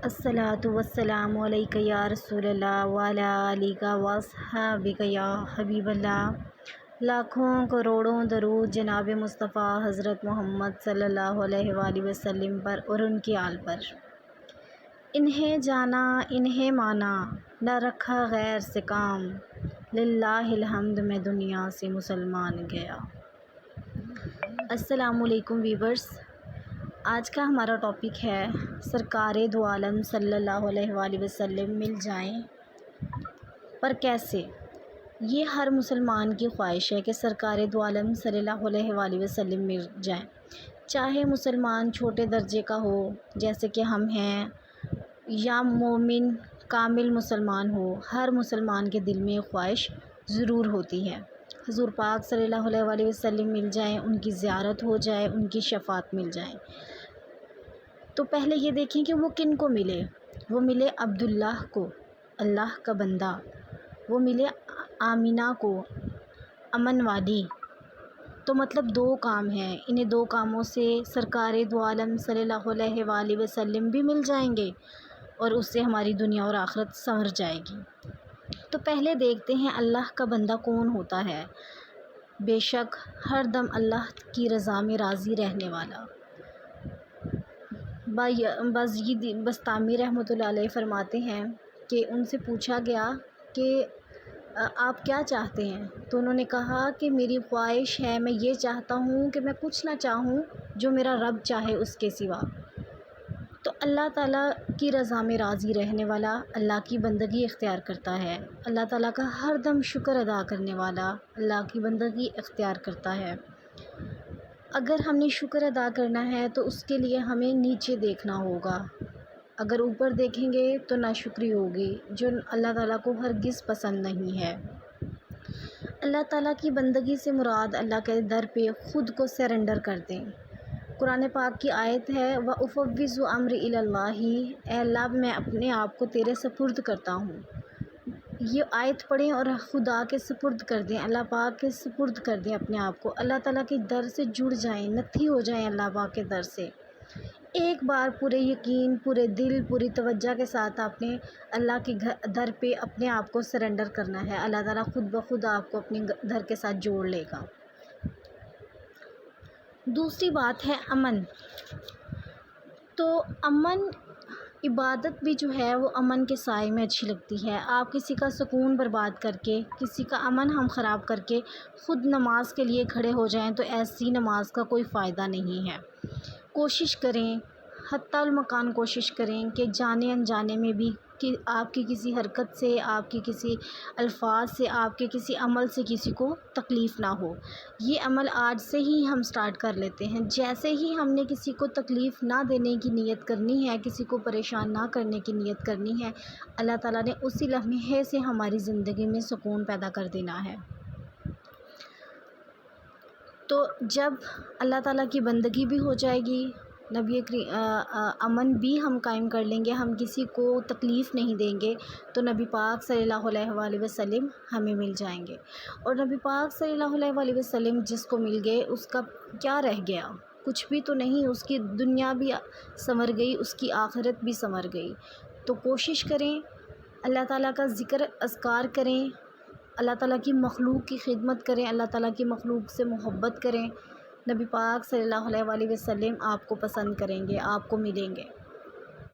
الصلاۃ والسلام علیک یا رسول اللہ وعلی آلک واصحابک یا حبیب اللہ۔ لاکھوں کروڑوں درود جناب مصطفیٰ حضرت محمد صلی اللہ علیہ وآلہ وسلم پر اور ان کی آل پر۔ انہیں جانا انہیں مانا نہ رکھا غیر سے کام، للہ الحمد میں دنیا سے مسلمان گیا۔ السلام علیکم ویورز، آج کا ہمارا ٹاپک ہے سرکار دو عالم صلی اللہ علیہ وآلہ وسلم مل جائیں پر کیسے۔ یہ ہر مسلمان کی خواہش ہے کہ سرکار دو عالم صلی اللہ علیہ وآلہ وسلم مل جائیں، چاہے مسلمان چھوٹے درجے کا ہو جیسے کہ ہم ہیں، یا مومن کامل مسلمان ہو، ہر مسلمان کے دل میں خواہش ضرور ہوتی ہے حضور پاک صلی اللہ علیہ وآلہ وسلم مل جائیں، ان کی زیارت ہو جائے، ان کی شفاعت مل جائیں۔ تو پہلے یہ دیکھیں کہ وہ کن کو ملے۔ وہ ملے عبداللہ کو، اللہ کا بندہ، وہ ملے آمینہ کو، امن والی۔ تو مطلب دو کام ہیں، انہیں دو کاموں سے سرکار دو عالم صلی اللہ علیہ وآلہ وسلم بھی مل جائیں گے اور اس سے ہماری دنیا اور آخرت سنور جائے گی۔ تو پہلے دیکھتے ہیں اللہ کا بندہ کون ہوتا ہے۔ بے شک ہر دم اللہ کی رضا میں راضی رہنے والا۔ بایزید بسطامی رحمۃ اللہ علیہ فرماتے ہیں کہ ان سے پوچھا گیا کہ آپ کیا چاہتے ہیں، تو انہوں نے کہا کہ میری خواہش ہے، میں یہ چاہتا ہوں کہ میں کچھ نہ چاہوں جو میرا رب چاہے اس کے سوا۔ تو اللہ تعالیٰ کی رضا میں راضی رہنے والا اللہ کی بندگی اختیار کرتا ہے، اللہ تعالیٰ کا ہر دم شکر ادا کرنے والا اللہ کی بندگی اختیار کرتا ہے۔ اگر ہم نے شکر ادا کرنا ہے تو اس کے لیے ہمیں نیچے دیکھنا ہوگا، اگر اوپر دیکھیں گے تو ناشکری ہوگی، جو اللہ تعالیٰ کو ہرگز پسند نہیں ہے۔ اللہ تعالیٰ کی بندگی سے مراد اللہ کے در پہ خود کو سرنڈر کر دیں۔ قرآن پاک کی آیت ہے وَأُفَوِّضُ أَمْرِي إِلَى اللَّهِ، اے اللہ میں اپنے آپ کو تیرے سپرد کرتا ہوں۔ یہ آیت پڑھیں اور خدا کے سپرد کر دیں، اللہ پاک کے سپرد کر دیں اپنے آپ کو، اللہ تعالیٰ کے در سے جڑ جائیں، نتھی ہو جائیں اللہ پاک کے در سے۔ ایک بار پورے یقین، پورے دل، پوری توجہ کے ساتھ آپ نے اللہ کے در پہ اپنے آپ کو سرنڈر کرنا ہے، اللہ تعالیٰ خود بخود آپ کو اپنے در کے ساتھ جوڑ لے گا۔ دوسری بات ہے امن۔ تو امن عبادت بھی جو ہے وہ امن کے سائے میں اچھی لگتی ہے۔ آپ کسی کا سکون برباد کر کے، کسی کا امن ہم خراب کر کے خود نماز کے لیے کھڑے ہو جائیں تو ایسی نماز کا کوئی فائدہ نہیں ہے۔ کوشش کریں، حتی المکان کوشش کریں کہ جانے انجانے میں بھی کہ آپ کی کسی حرکت سے، آپ کی کسی الفاظ سے، آپ کے کسی عمل سے کسی کو تکلیف نہ ہو۔ یہ عمل آج سے ہی ہم سٹارٹ کر لیتے ہیں۔ جیسے ہی ہم نے کسی کو تکلیف نہ دینے کی نیت کرنی ہے، کسی کو پریشان نہ کرنے کی نیت کرنی ہے، اللہ تعالیٰ نے اسی لمحے سے ہماری زندگی میں سکون پیدا کر دینا ہے۔ تو جب اللہ تعالیٰ کی بندگی بھی ہو جائے گی، امن بھی ہم قائم کر لیں گے، ہم کسی کو تکلیف نہیں دیں گے، تو نبی پاک صلی اللہ علیہ وآلہ وسلم ہمیں مل جائیں گے۔ اور نبی پاک صلی اللہ علیہ وآلہ وسلم جس کو مل گئے اس کا کیا رہ گیا؟ کچھ بھی تو نہیں، اس کی دنیا بھی سنور گئی، اس کی آخرت بھی سنور گئی۔ تو کوشش کریں، اللہ تعالیٰ کا ذکر اذکار کریں، اللہ تعالیٰ کی مخلوق کی خدمت کریں، اللہ تعالیٰ کی مخلوق سے محبت کریں۔ نبی پاک صلی اللہ علیہ وآلہ وسلم آپ کو پسند کریں گے، آپ کو ملیں گے۔